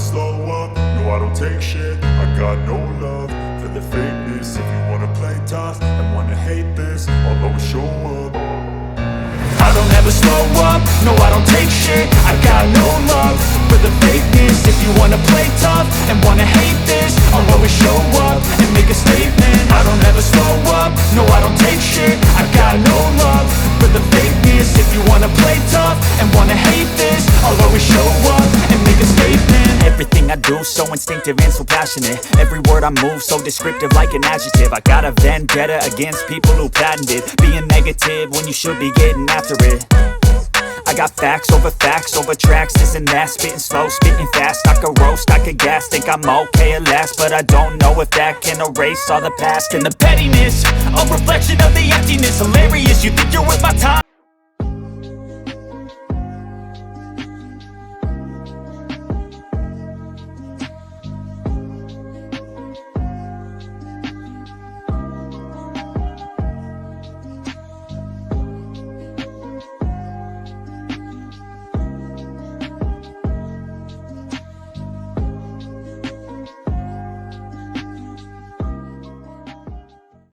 slow up, no I don't take shit. I got no love for the fakeness. If you wanna play tough and wanna hate this, I'll always show up. I don't ever slow up, no I don't take shit. I got no love for the fakeness. If you wanna play tough and wanna hate this, I'll always show up and make a statement. I don't ever slow up, no I don't take shit. I got no love for the fakeness. If you wanna play tough and wanna hate this, I'll always show up and make a statement. Everything I do so instinctive and so passionate. Every word I move so descriptive like an adjective. I got a vendetta against people who patented being negative when you should be getting after it. I got facts over tracks, this and that. Spitting slow, spitting fast. I could roast, I could gas. Think I'm okay at last, but I don't know if that can erase all the past. And the pettiness, a reflection of the emptiness. Hilarious, you think you're worth my time.